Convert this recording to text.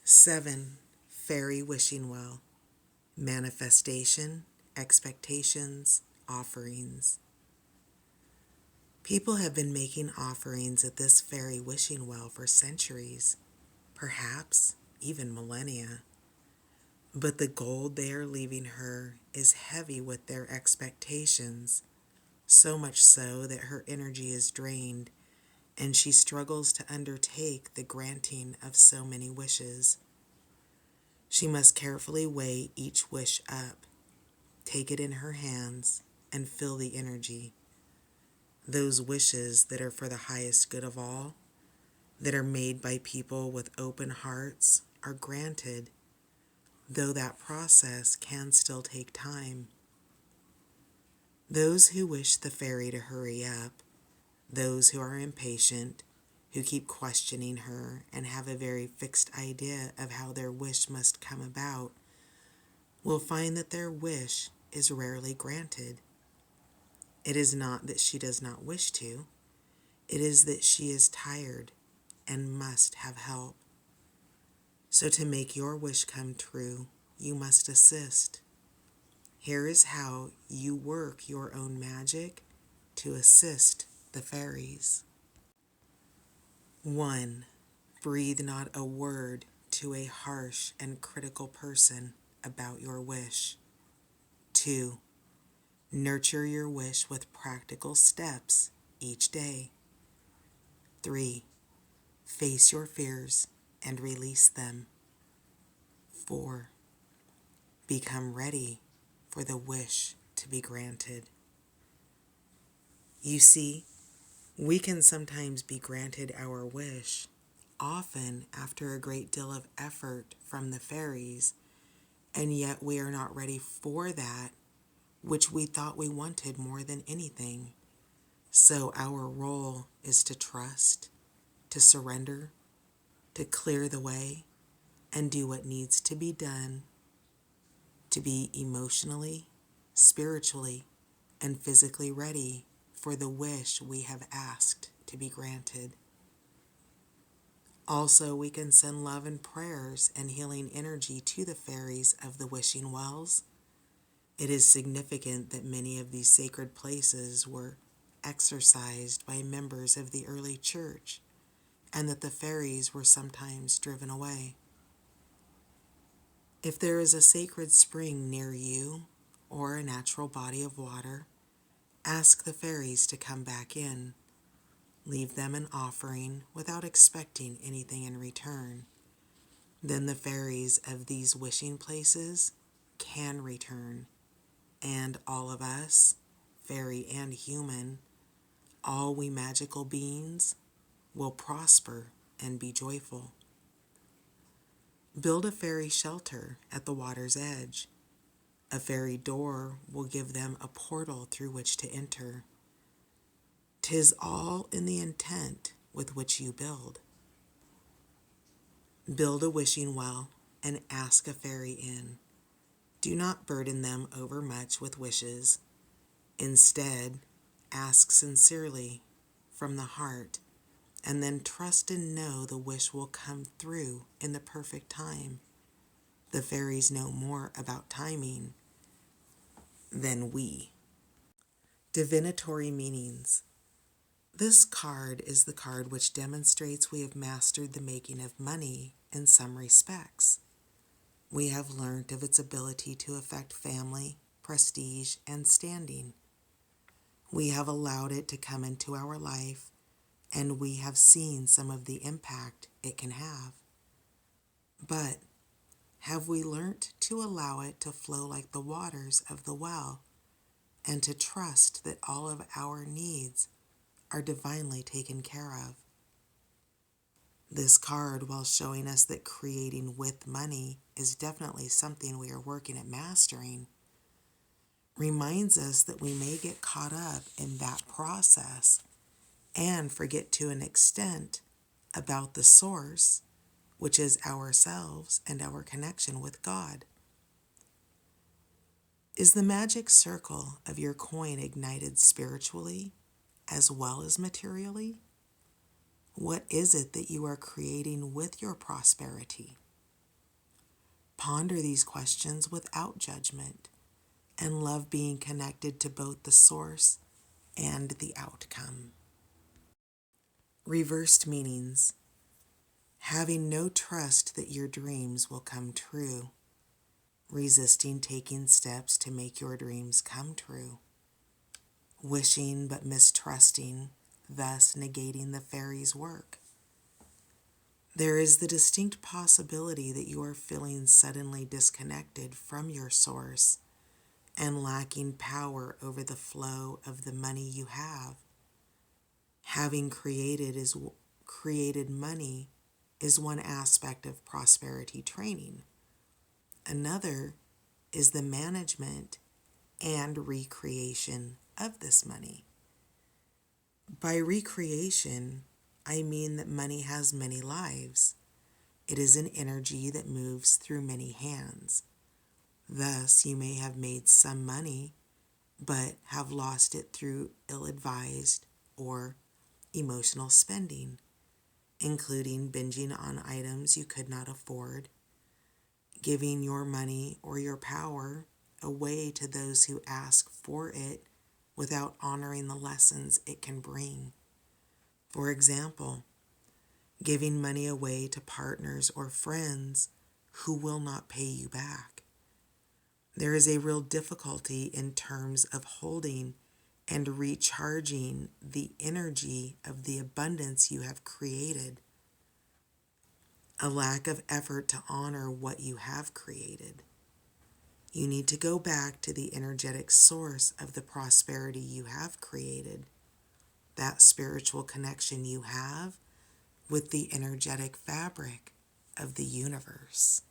7. Fairy Wishing Well. Manifestation, expectations, offerings. People have been making offerings at this fairy wishing well for centuries, perhaps even millennia. But the gold they are leaving her is heavy with their expectations, so much so that her energy is drained and she struggles to undertake the granting of so many wishes. She must carefully weigh each wish up, take it in her hands, and feel the energy. Those wishes that are for the highest good of all, that are made by people with open hearts, are granted, though that process can still take time. Those who wish the fairy to hurry up, those who are impatient, who keep questioning her and have a very fixed idea of how their wish must come about, will find that their wish is rarely granted. It is not that she does not wish to, it is that she is tired and must have help. So to make your wish come true, you must assist. Here is how you work your own magic to assist the fairies. 1. Breathe not a word to a harsh and critical person about your wish. 2. Nurture your wish with practical steps each day. 3. Face your fears and release them. 4. Become ready for the wish to be granted. You see, we can sometimes be granted our wish, often after a great deal of effort from the fairies, and yet we are not ready for that which we thought we wanted more than anything. So our role is to trust, to surrender, to clear the way, and do what needs to be done to be emotionally, spiritually, and physically ready for the wish we have asked to be granted. Also, we can send love and prayers and healing energy to the fairies of the wishing wells. It is significant that many of these sacred places were exorcised by members of the early church, and that the fairies were sometimes driven away. If there is a sacred spring near you, or a natural body of water, ask the fairies to come back in. Leave them an offering without expecting anything in return. Then the fairies of these wishing places can return, and all of us, fairy and human, all we magical beings, will prosper and be joyful. Build a fairy shelter at the water's edge. A fairy door will give them a portal through which to enter. 'Tis all in the intent with which you build. Build a wishing well and ask a fairy in. Do not burden them overmuch with wishes. Instead, ask sincerely from the heart, and then trust and know the wish will come through in the perfect time. The fairies know more about timing than we. Divinatory meanings. This card is the card which demonstrates we have mastered the making of money in some respects. We have learnt of its ability to affect family, prestige, and standing. We have allowed it to come into our life, and we have seen some of the impact it can have. But have we learnt to allow it to flow like the waters of the well, and to trust that all of our needs are divinely taken care of? This card, while showing us that creating with money is definitely something we are working at mastering, reminds us that we may get caught up in that process and forget to an extent about the source, which is ourselves and our connection with God. Is the magic circle of your coin ignited spiritually as well as materially? What is it that you are creating with your prosperity? Ponder these questions without judgment and love being connected to both the source and the outcome. Reversed meanings: having no trust that your dreams will come true, resisting taking steps to make your dreams come true, wishing but mistrusting, thus negating the fairy's work. There is the distinct possibility that you are feeling suddenly disconnected from your source and lacking power over the flow of the money you have. Having created money is one aspect of prosperity training. Another is the management and recreation of this money. By recreation, I mean that money has many lives. It is an energy that moves through many hands. Thus, you may have made some money, but have lost it through ill-advised or emotional spending, including binging on items you could not afford, giving your money or your power away to those who ask for it without honoring the lessons it can bring. For example, giving money away to partners or friends who will not pay you back. There is a real difficulty in terms of holding and recharging the energy of the abundance you have created. A lack of effort to honor what you have created. You need to go back to the energetic source of the prosperity you have created, that spiritual connection you have with the energetic fabric of the universe.